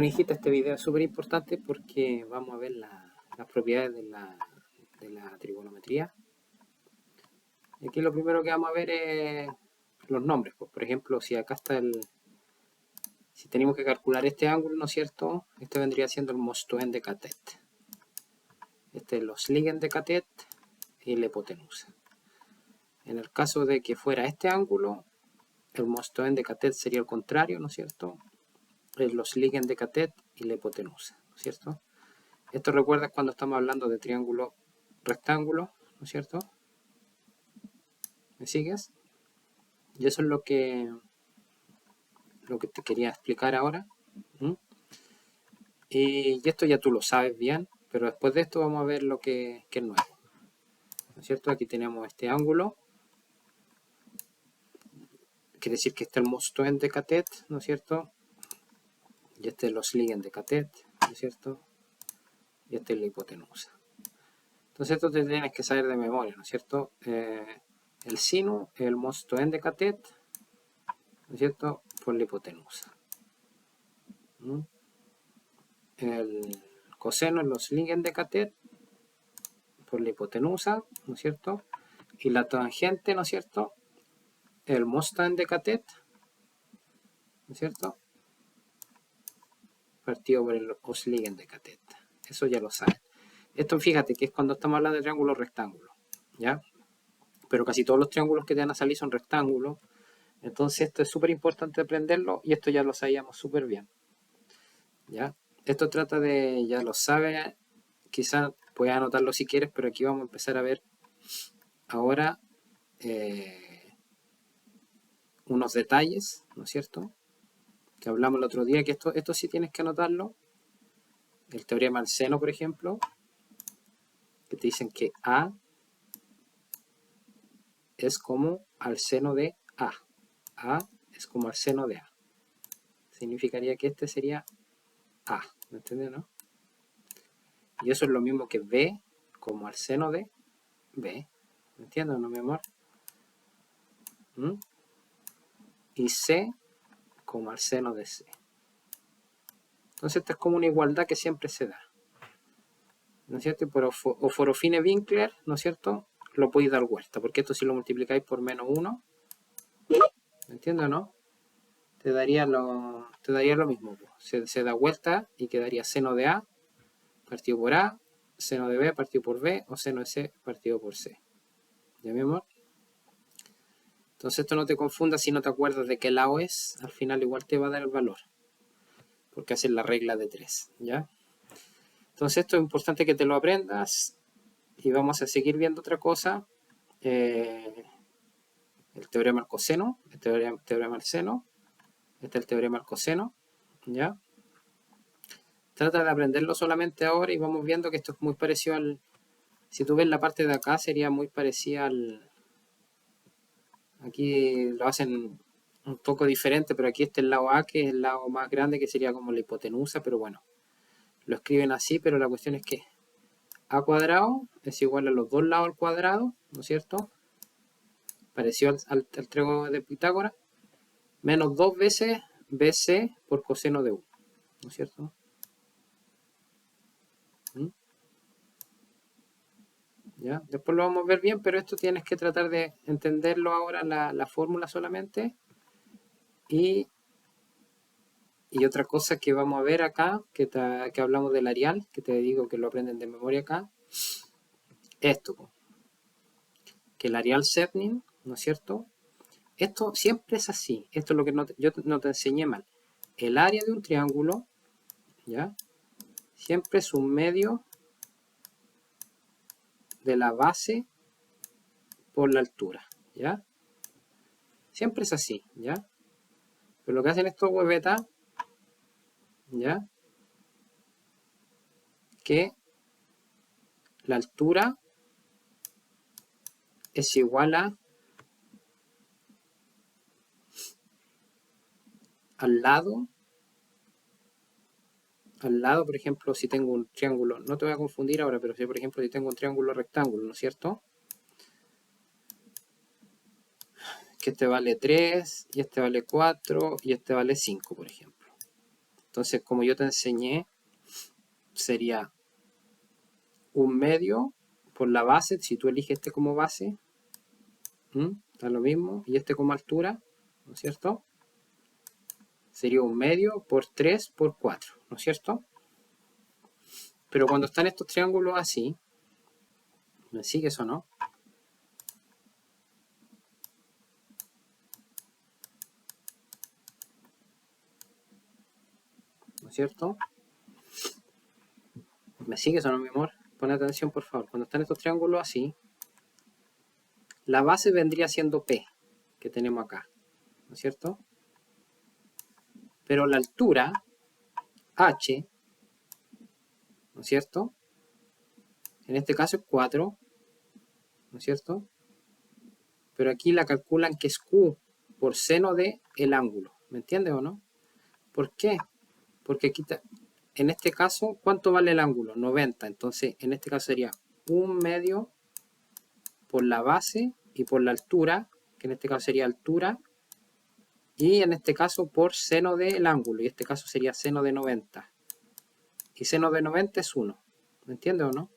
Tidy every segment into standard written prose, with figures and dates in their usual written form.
Bueno, hijita, este video es súper importante porque vamos a ver las propiedades de la trigonometría. Y aquí lo primero que vamos a ver es los nombres. Pues, por ejemplo, si acá está si tenemos que calcular este ángulo, ¿no es cierto? Este vendría siendo el mostoen de catet. Este es los liguen de catet y la hipotenusa. En el caso de que fuera este ángulo, el mostoen de catet sería el contrario, ¿no es cierto? Es los liguen de catet y la hipotenusa, ¿no es cierto? Esto recuerda cuando estamos hablando de triángulo rectángulo, ¿no es cierto? ¿Me sigues? Y eso es lo que te quería explicar ahora. Y esto ya tú lo sabes bien, pero después de esto vamos a ver lo que es nuevo. ¿No es cierto? Aquí tenemos este ángulo. Quiere decir que este es el mostoen de catet, ¿no es cierto? Y este es los liguen de catet, ¿no es cierto? Y este es la hipotenusa. Entonces esto te tienes que saber de memoria, ¿no es cierto? El sino es el mostoen de catet, ¿no es cierto? Por la hipotenusa. El coseno es los liguen de catet por la hipotenusa, ¿no es cierto? Y la tangente, ¿no es cierto? El mostoen de catet, ¿no es cierto? Partido por el osliguen de catet. Eso ya lo saben. Esto fíjate que es cuando estamos hablando de triángulo rectángulo, ¿ya? Pero casi todos los triángulos que te van a salir son rectángulos. Entonces esto es súper importante aprenderlo y esto ya lo sabíamos súper bien, ¿ya? Esto trata de, ya lo sabes, quizás puedes anotarlo si quieres, pero aquí vamos a empezar a ver ahora unos detalles, ¿no es cierto? Que hablamos el otro día, que esto sí tienes que anotarlo. El teorema del seno, por ejemplo, que te dicen que A es como al seno de A. A es como al seno de A. Significaría que este sería A, ¿me entiendes, no? Y eso es lo mismo que B como al seno de B. ¿Me entiendes, no, mi amor? Y C como al seno de C. Entonces esta es como una igualdad que siempre se da, ¿no es cierto? Por Oforofine-Winkler, ¿no es cierto? Lo podéis dar vuelta, porque esto si lo multiplicáis por menos 1, ¿me entiendes, no? Te daría lo mismo. Se da vuelta y quedaría seno de A partido por A, seno de B partido por B, o seno de C partido por C. ¿Ya, mi amor? Entonces esto no te confunda si no te acuerdas de qué lado es, al final igual te va a dar el valor, porque haces la regla de 3, ¿ya? Entonces esto es importante que te lo aprendas y vamos a seguir viendo otra cosa. El teorema del coseno, el teorema del seno, este es el teorema del coseno, ¿ya? Trata de aprenderlo solamente ahora y vamos viendo que esto es muy parecido al... Si tú ves la parte de acá sería muy parecida al... Aquí lo hacen un poco diferente, pero aquí este es el lado A, que es el lado más grande, que sería como la hipotenusa, pero bueno, lo escriben así, pero la cuestión es que A cuadrado es igual a los dos lados al cuadrado, ¿no es cierto? Parecido al triángulo de Pitágoras, menos 2 veces BC por coseno de 1, ¿no es cierto? ¿Ya? Después lo vamos a ver bien, pero esto tienes que tratar de entenderlo ahora, la fórmula solamente. Y otra cosa que vamos a ver acá, que hablamos del Arial, que te digo que lo aprenden de memoria acá, esto, que el Arial Sepnin, ¿no es cierto? Esto siempre es así, esto es lo que yo no te enseñé mal. El área de un triángulo, ¿ya? Siempre es un medio de la base por la altura, ¿ya? Siempre es así, ¿ya? Pero lo que hacen estos huevetas, ¿ya? Que la altura es igual al lado, por ejemplo, si tengo un triángulo, no te voy a confundir ahora, pero si por ejemplo si tengo un triángulo rectángulo, ¿no es cierto? Que este vale 3, y este vale 4, y este vale 5, por ejemplo. Entonces, como yo te enseñé, sería 1/2 por la base, si tú eliges este como base, da lo mismo, y este como altura, ¿no es cierto? Sería 1/2 por 3 por 4, ¿no es cierto? Pero cuando están estos triángulos así, ¿me sigues o no? ¿No es cierto? ¿Me sigues o no, mi amor? Pon atención, por favor. Cuando están estos triángulos así, la base vendría siendo P, que tenemos acá, ¿no es cierto? Pero la altura, H, ¿no es cierto? En este caso es 4, ¿no es cierto? Pero aquí la calculan que es Q por seno de el ángulo. ¿Me entiendes o no? ¿Por qué? Porque aquí, en este caso, ¿cuánto vale el ángulo? 90. Entonces, en este caso sería 1/2 por la base y por la altura, que en este caso sería altura, y en este caso por seno del ángulo, y este caso sería seno de 90. Y seno de 90 es 1. ¿Me entiendes o no?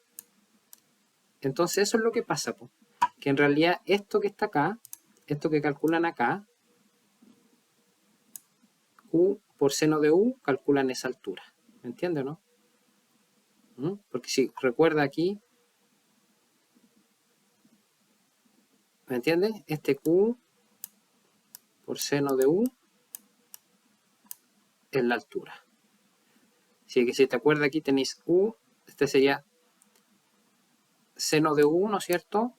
Entonces eso es lo que pasa, po. Que en realidad esto que está acá, esto que calculan acá, Q por seno de U, calculan esa altura. ¿Me entiendes o no? Porque si recuerda aquí, ¿me entiendes? Este Q por seno de U es la altura. Así que si te acuerdas aquí tenéis U, este sería seno de U, ¿no es cierto?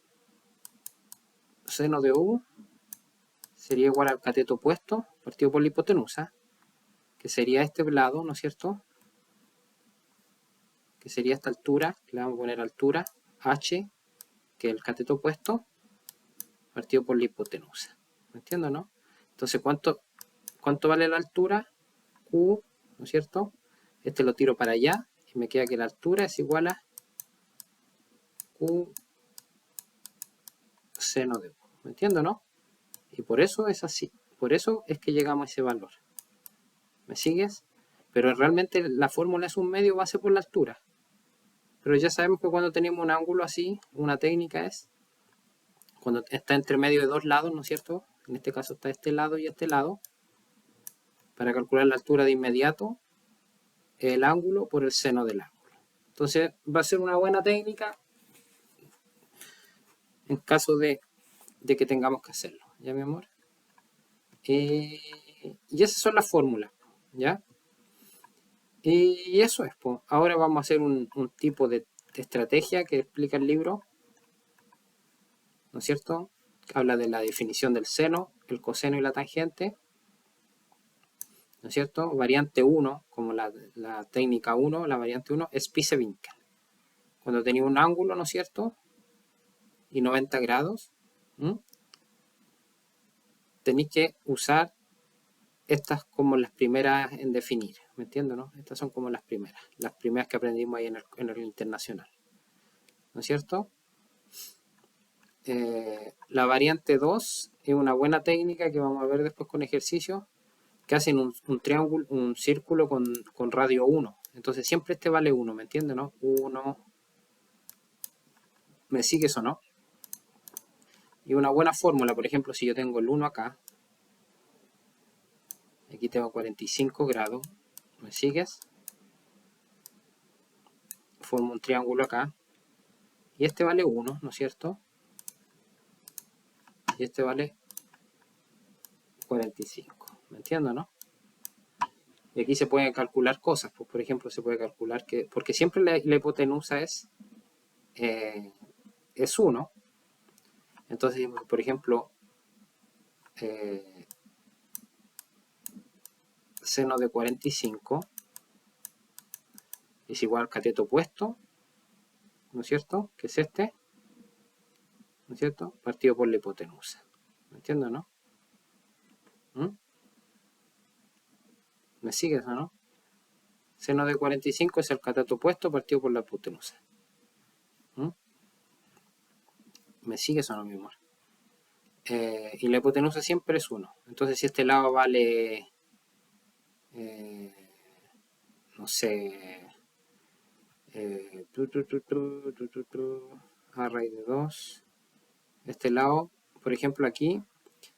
Seno de U sería igual al cateto opuesto partido por la hipotenusa, que sería este lado, ¿no es cierto? Que sería esta altura, que le vamos a poner altura, H, que es el cateto opuesto, partido por la hipotenusa. ¿Me entiendes, no? Entonces, ¿cuánto vale la altura? Q, ¿no es cierto? Este lo tiro para allá y me queda que la altura es igual a Q seno de U. ¿Me entiendes, no? Y por eso es así. Por eso es que llegamos a ese valor. ¿Me sigues? Pero realmente la fórmula es 1/2 base por la altura. Pero ya sabemos que cuando tenemos un ángulo así, una técnica es cuando está entre medio de dos lados, ¿no es cierto? En este caso está este lado y este lado. Para calcular la altura de inmediato, el ángulo por el seno del ángulo. Entonces va a ser una buena técnica en caso de que tengamos que hacerlo. ¿Ya, mi amor? Y esas son las fórmulas, ¿ya? Y eso es, pues. Ahora vamos a hacer un tipo de estrategia que explica el libro, ¿no es cierto? Habla de la definición del seno, el coseno y la tangente, ¿no es cierto? Variante 1, como la técnica 1, la variante 1 es Spice-Winkel. Cuando tenía un ángulo, ¿no es cierto? Y 90 grados, tenéis que usar estas como las primeras en definir, ¿me entiendes, no? Estas son como las primeras que aprendimos ahí en el internacional, ¿no es cierto? La variante 2 es una buena técnica que vamos a ver después con ejercicios que hacen un triángulo, un círculo con radio 1. Entonces siempre este vale 1, ¿me entiendes, no? 1, ¿me sigues o no? Y una buena fórmula, por ejemplo, si yo tengo el 1 acá, aquí tengo 45 grados, ¿me sigues? Formo un triángulo acá, y este vale 1, ¿no es cierto? Y este vale 45, ¿me entiendes, no? Y aquí se pueden calcular cosas, pues por ejemplo se puede calcular que, porque siempre la hipotenusa es 1, entonces por ejemplo seno de 45 es igual al cateto opuesto, ¿no es cierto? Que es este, ¿no es cierto? Partido por la hipotenusa, ¿me entiendes, no? ¿Me sigues o no? Seno de 45 es el cateto opuesto partido por la hipotenusa. ¿Me sigues o no, mi amor? Y la hipotenusa siempre es 1. Entonces si este lado vale no sé, a raíz de 2. Este lado, por ejemplo, aquí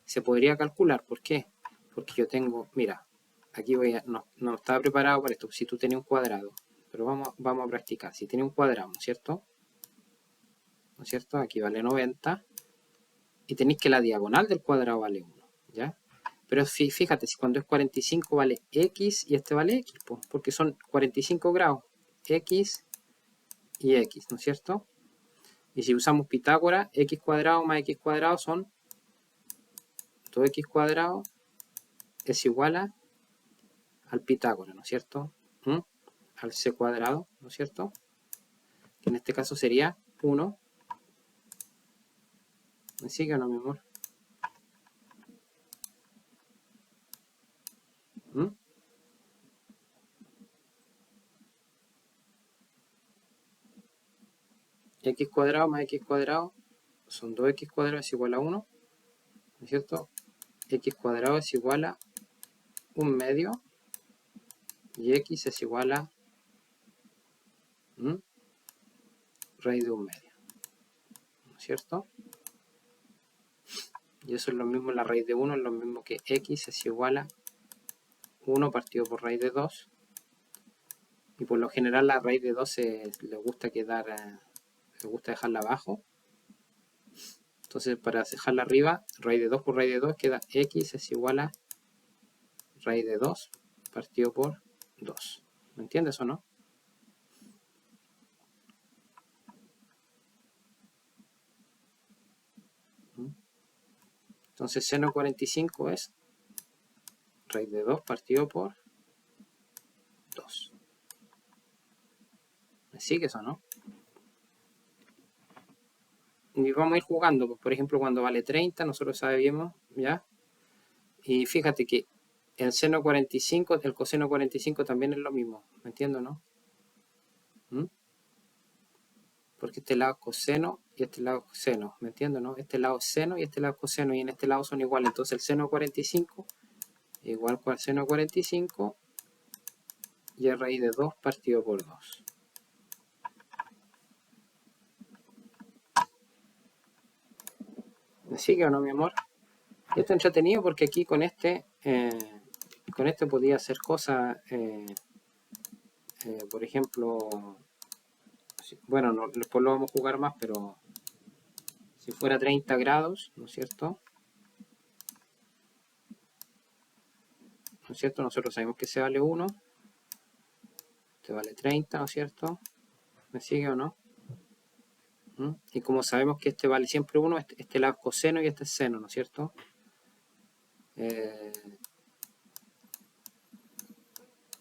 se podría calcular. ¿Por qué? Porque yo tengo, mira, aquí no estaba preparado para esto. Si tú tenías un cuadrado, pero vamos a practicar. Si tienes un cuadrado, ¿no es cierto? ¿No es cierto? Aquí vale 90. Y tenéis que la diagonal del cuadrado vale 1, ¿ya? Pero fíjate, si cuando es 45 vale x y este vale x, porque son 45 grados, x y x, ¿no es cierto? Y si usamos Pitágoras, x cuadrado más x cuadrado son 2x cuadrado es igual al Pitágoras, ¿no es cierto? Al c cuadrado, ¿no es cierto? Que en este caso sería 1. ¿Me sigue o no, mi amor? X cuadrado más x cuadrado son 2x cuadrado es igual a 1, ¿no es cierto? X cuadrado es igual a 1/2 y x es igual a raíz de 1/2, ¿no es cierto? Y eso es lo mismo, la raíz de 1 es lo mismo que x es igual a 1 partido por raíz de 2. Y por lo general la raíz de 2 le gusta dejarla abajo. Entonces para dejarla arriba, raíz de 2 por raíz de 2 queda x es igual a raíz de 2 partido por 2. ¿Me entiendes o no? Entonces seno 45 es raíz de 2 partido por 2. ¿Me sigues o no? Y vamos a ir jugando. Por ejemplo, cuando vale 30, nosotros sabemos, ¿ya? Y fíjate que el seno 45, el coseno 45 también es lo mismo. ¿Me entiendes, no? Porque este lado es coseno y este lado es seno. ¿Me entiendes, no? Este lado es seno y este lado es coseno. Y en este lado son iguales. Entonces el seno 45 igual al seno 45 y a raíz de 2 partido por 2. ¿Me sigue o no, mi amor? Esto es entretenido porque aquí con este podía hacer cosas, por ejemplo, bueno, después lo vamos a jugar más, pero si fuera 30 grados, ¿no es cierto? ¿No es cierto? Nosotros sabemos que se vale 1, este vale 30, ¿no es cierto? ¿Me sigue o no? Y como sabemos que este vale siempre 1, este lado es coseno y este es seno, ¿no es cierto?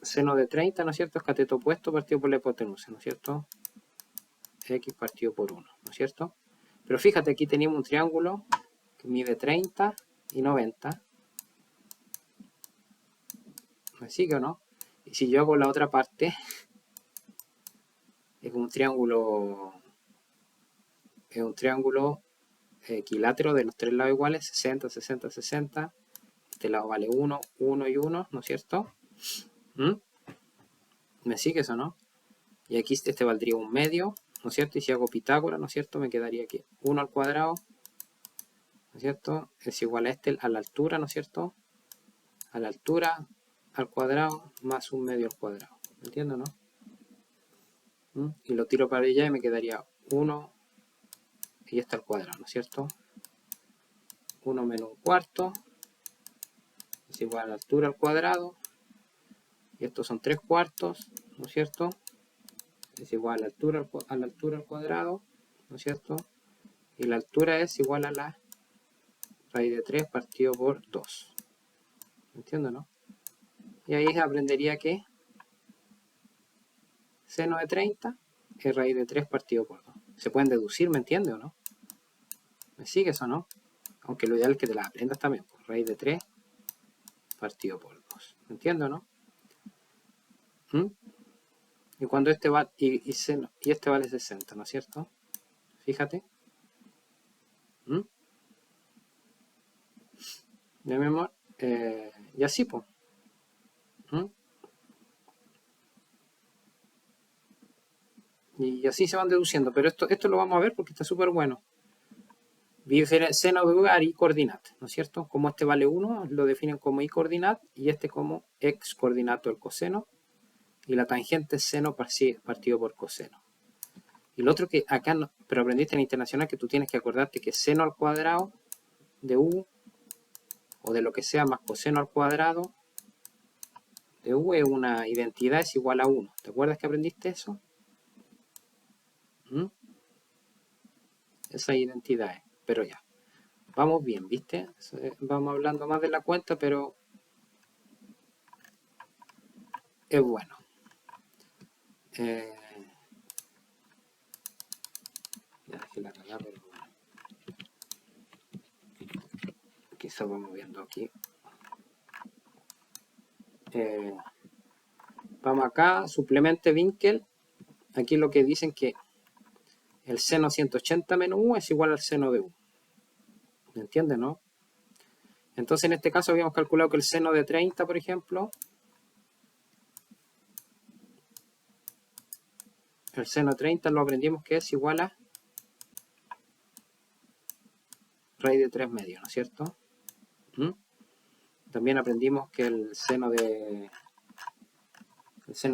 Seno de 30, ¿no es cierto? Es cateto opuesto partido por la hipotenusa, ¿no es cierto? X partido por 1, ¿no es cierto? Pero fíjate, aquí tenemos un triángulo que mide 30 y 90. ¿Me sigue o no? Y si yo hago la otra parte, es un triángulo equilátero de los tres lados iguales, 60, 60, 60. Este lado vale 1, 1 y 1, ¿no es cierto? ¿Me sigues o no? Y aquí este valdría 1/2, ¿no es cierto? Y si hago Pitágoras, ¿no es cierto? Me quedaría aquí 1 al cuadrado, ¿no es cierto? Es igual a a la altura, ¿no es cierto? A la altura al cuadrado más 1/2 al cuadrado. ¿Me entiendes, no? Y lo tiro para allá y me quedaría 1 y este al cuadrado, ¿no es cierto? 1 menos 1/4 es igual a la altura al cuadrado. Y estos son 3/4, ¿no es cierto? Es igual a la altura al cuadrado, ¿no es cierto? Y la altura es igual a la raíz de 3 partido por 2. ¿Me entiendes, no? Y ahí aprendería que seno de 30 es raíz de 3 partido por 2. Se pueden deducir, ¿me entiendes o no? ¿Me sigues o no? Aunque lo ideal es que te las aprendas también. Pues, raíz de 3 partido por 2. ¿Me entiendes o no? Y cuando este va y este vale 60, ¿no es cierto? Fíjate. ¿Ya, mi amor? Y así, pues. Y así se van deduciendo, pero esto lo vamos a ver porque está súper bueno. Seno de u y coordinate, ¿no es cierto? Como este vale 1, lo definen como y coordinate y este como x coordinato del coseno. Y la tangente es seno partido por coseno. Y lo otro que acá, pero aprendiste en internacional que tú tienes que acordarte que seno al cuadrado de u o de lo que sea más coseno al cuadrado de u es una identidad, es igual a 1. ¿Te acuerdas que aprendiste eso? ¿Mm? Esas identidades, pero ya. Vamos bien, ¿viste? Vamos hablando más de la cuenta, pero es bueno. Ya dejé la cagada, pero bueno. Quizás vamos viendo aquí. Vamos acá, suplemente Winkel. Aquí lo que dicen que el seno 180 menos u es igual al seno de u. ¿Me entiendes, no? Entonces en este caso habíamos calculado que el seno de 30, por ejemplo, el seno de 30 lo aprendimos que es igual a raíz de 3 medios, ¿no es cierto? También aprendimos que el seno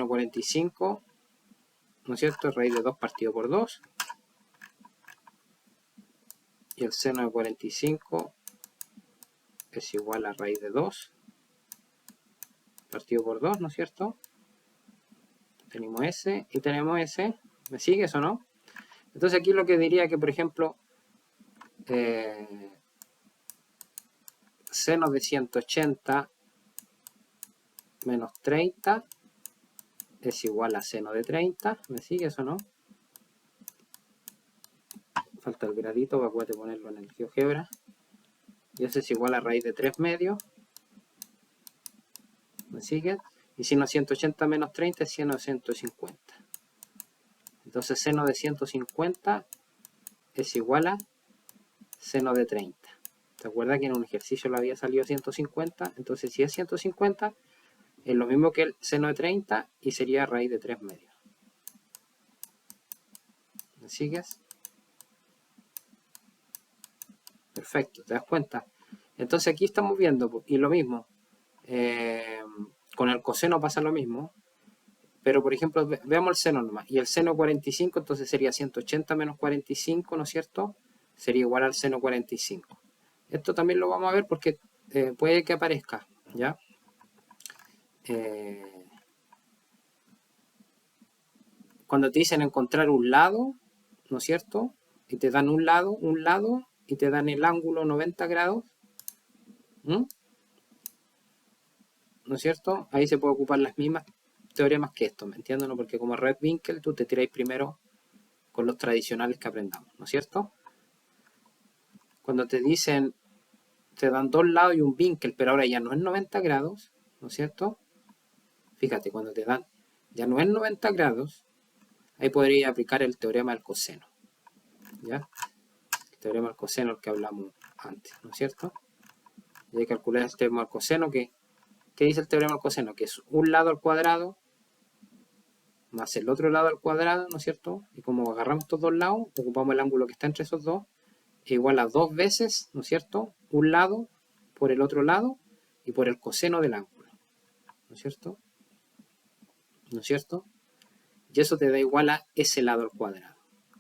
45, ¿no es cierto? Es raíz de 2 partido por 2. Y el seno de 45 es igual a raíz de 2 partido por 2, ¿no es cierto? Tenemos ese y tenemos ese. ¿Me sigues o no? Entonces aquí lo que diría que, por ejemplo, seno de 180 menos 30 es igual a seno de 30. ¿Me sigues o no? Falta el gradito para poder ponerlo en el GeoGebra. Y ese es igual a raíz de 3 medios. ¿Me sigues? Y seno de 180 menos 30 es seno de 150. Entonces seno de 150 es igual a seno de 30. ¿Te acuerdas que en un ejercicio lo había salido 150? Entonces si es 150 es lo mismo que el seno de 30 y sería raíz de 3 medios. ¿Me sigues? Perfecto, ¿te das cuenta? Entonces aquí estamos viendo, y lo mismo, con el coseno pasa lo mismo, pero por ejemplo, veamos el seno nomás, y el seno 45 entonces sería 180 menos 45, ¿no es cierto? Sería igual al seno 45. Esto también lo vamos a ver porque puede que aparezca, ¿ya? Cuando te dicen encontrar un lado, ¿no es cierto? Y te dan un lado, y te dan el ángulo 90 grados, ¿no es cierto? Ahí se puede ocupar las mismas teoremas que esto, ¿me entiendes? ¿No? Porque como red Winkel tú te tiráis primero con los tradicionales que aprendamos, ¿no es cierto? Cuando te dicen, te dan dos lados y un Winkel, pero ahora ya no es 90 grados, ¿no es cierto? Fíjate, cuando te dan, ya no es 90 grados, ahí podría aplicar el teorema del coseno, ¿ya? El teorema del coseno, el que hablamos antes, ¿no es cierto? Y hay que calcular el teorema del coseno, ¿qué dice el teorema del coseno? Que es un lado al cuadrado más el otro lado al cuadrado, ¿no es cierto? Y como agarramos estos dos lados, ocupamos el ángulo que está entre esos dos, es igual a dos veces, ¿no es cierto? Un lado por el otro lado y por el coseno del ángulo, ¿no es cierto? ¿No es cierto? Y eso te da igual a ese lado al cuadrado.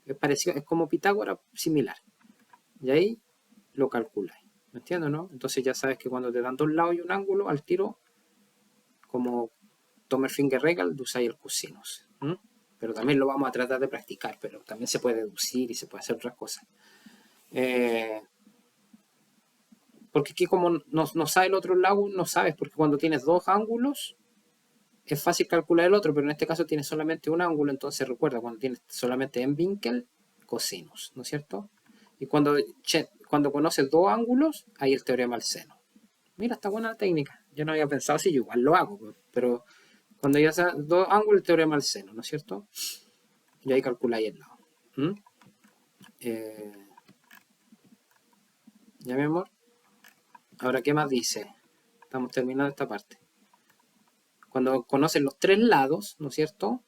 Es parecido, es como Pitágoras, similar. Y ahí lo calculáis. ¿Me entiendes, no? Entonces ya sabes que cuando te dan dos lados y un ángulo, al tiro, como Sommerfinger-Regal, usáis el cosinus. Pero también lo vamos a tratar de practicar, pero también se puede deducir y se puede hacer otras cosas. Porque aquí como no sabe el otro lado, no sabes, porque cuando tienes dos ángulos, es fácil calcular el otro, pero en este caso tienes solamente un ángulo, entonces recuerda, cuando tienes solamente en Winkel, cosinus, ¿no es cierto? Y cuando conoces dos ángulos, hay el teorema del seno. Mira, está buena la técnica. Yo no había pensado así, yo igual lo hago, pero cuando ya sabes dos ángulos, el teorema del seno, ¿no es cierto? Y ahí calculáis el lado. ¿Ya, mi amor? Ahora, ¿qué más dice? Estamos terminando esta parte. Cuando conoces los tres lados, ¿no es cierto?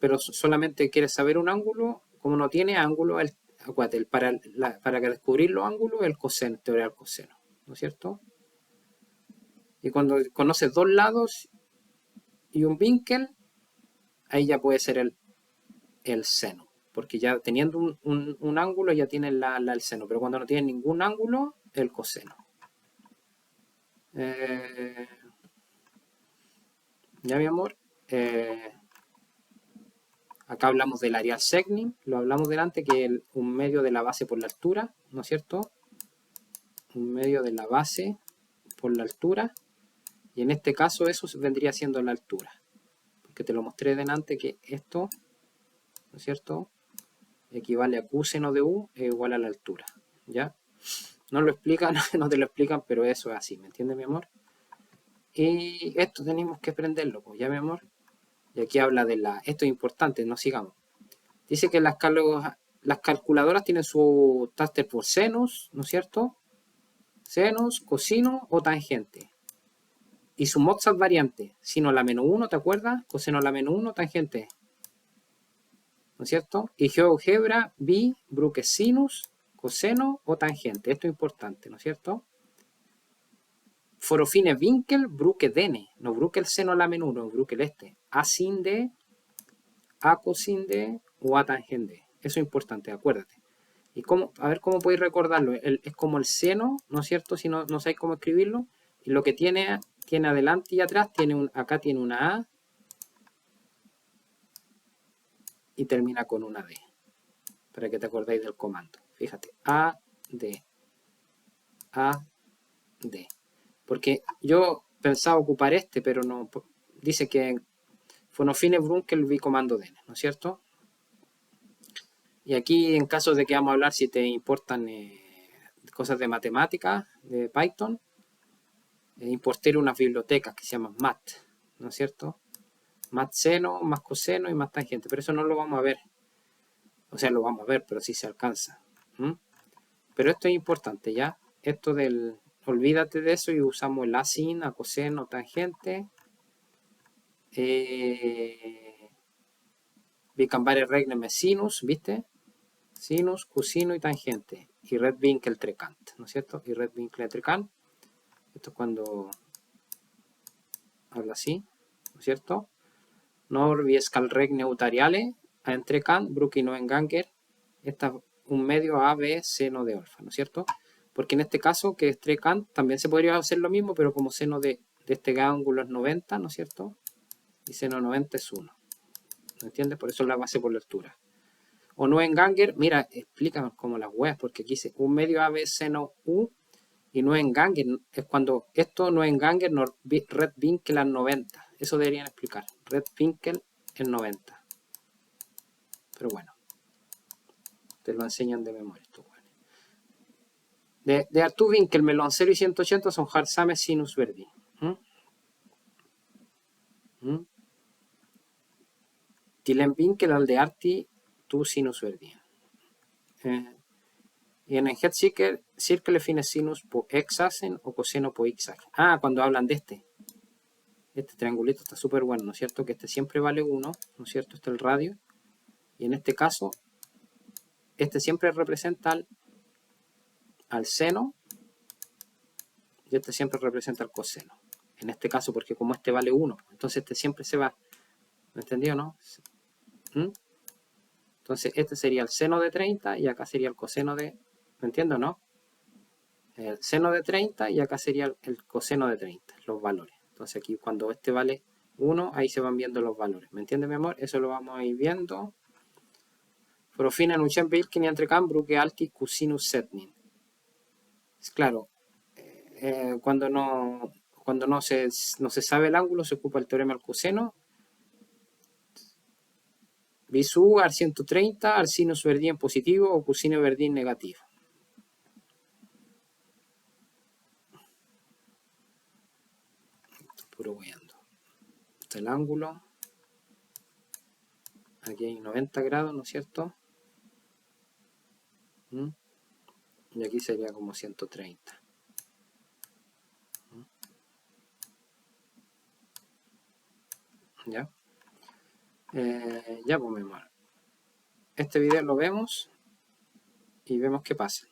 pero solamente quieres saber un ángulo, como no tiene ángulo, acuérdate, para descubrir los ángulos, el coseno, teoría del coseno, ¿no es cierto? Y cuando conoces dos lados y un vincle, ahí ya puede ser el seno, porque ya teniendo un ángulo ya tienes el seno, pero cuando no tienes ningún ángulo, el coseno. Ya, mi amor. Acá hablamos del Arial Segnin, lo hablamos delante, que es un medio de la base por la altura, ¿no es cierto? Un medio de la base por la altura, y en este caso eso vendría siendo la altura, porque te lo mostré delante que esto, ¿no es cierto?, equivale a Q seno de U es igual a la altura, ¿ya? No lo explican, no te lo explican, pero eso es así, ¿me entiendes, mi amor? Y esto tenemos que aprenderlo, pues, ¿ya, mi amor? Y aquí habla de esto es importante, no sigamos. Dice que las calculadoras tienen su taster por senos, ¿no es cierto? Senos, cosino o tangente. Y su Mozart variante, sino la menos 1, ¿te acuerdas? Coseno la menos 1, tangente. ¿No es cierto? Y GeoGebra, B, Bruque sinus, coseno o tangente. Esto es importante, ¿no es cierto? Forofine Winkel, Bruque dene. No Bruque el seno a la menos 1, Bruque el este. A sin de, A cosine de o A tangente. Eso es importante, acuérdate. Y a ver cómo podéis recordarlo. Es como el seno, ¿no es cierto? Si no sabéis cómo escribirlo. Y lo que tiene adelante y atrás, acá tiene una A y termina con una D. Para que te acordáis del comando. Fíjate, A, D. A, D. Porque yo pensaba ocupar este, pero no. Dice que Fonofine Brunkel vi comando D, ¿no es cierto? Y aquí, en caso de que vamos a hablar, si te importan cosas de matemáticas, de Python, importé unas bibliotecas que se llaman MAT, ¿no es cierto? Más seno, más coseno y más tangente, pero eso no lo vamos a ver. O sea, lo vamos a ver, pero sí se alcanza. Pero esto es importante, ¿ya? Esto olvídate de eso y usamos el asin, a coseno, tangente. Vi cambiare regne sinus, ¿viste? Sinus, cosino y tangente. Y red vinkel trecant, ¿no es cierto? Y red vinkel trecant. Esto es cuando habla así, ¿no es cierto? Nor vi regne utariale, a entrecant, bruki no enganger. Esta es un medio A, B, seno de alfa, ¿no es cierto? Porque en este caso, que es trecant, también se podría hacer lo mismo, pero como seno de este ángulo es 90, ¿no es cierto? Y seno 90 es 1. ¿Me entiendes? Por eso la base por la altura. O no en Ganger, mira, explícame como las weas, porque aquí dice un medio AB seno U y no en Ganger. Es cuando esto no en Ganger, no, red Winkel al 90. Eso deberían explicar. Red Winkel en 90. Pero bueno, te lo enseñan de memoria. Esto, de Artur Winkel, melon 0 y 180 son Harsame sinus verdi. Tilen Winkel al de Arti tu sinus verdi. Y en el head circle fine sinus po exasen o coseno po ixagen. Ah, cuando hablan de este triangulito está súper bueno, ¿no es cierto? Que este siempre vale 1, ¿no es cierto? Este es el radio. Y en este caso, este siempre representa al seno y este siempre representa al coseno. En este caso, porque como este vale 1, entonces este siempre se va. ¿Me entendió, no? Entonces este sería el seno de 30 y acá sería el coseno de... ¿Me entiendo, no? El seno de 30 y acá sería el coseno de 30, los valores. Entonces aquí cuando este vale 1, ahí se van viendo los valores. ¿Me entiende, mi amor? Eso lo vamos a ir viendo. Profina en un Wilkin y entre cambru que alti cosinus setnin. Es claro, cuando no se sabe el ángulo, se ocupa el teorema del coseno. Visu al 130, al sinus verdín positivo o cosino verdín negativo. Puro guiando. Este es el ángulo. Aquí hay 90 grados, ¿no es cierto? Y aquí sería como 130. ¿Ya? Ya pues mi amor. Este video lo vemos y vemos qué pasa.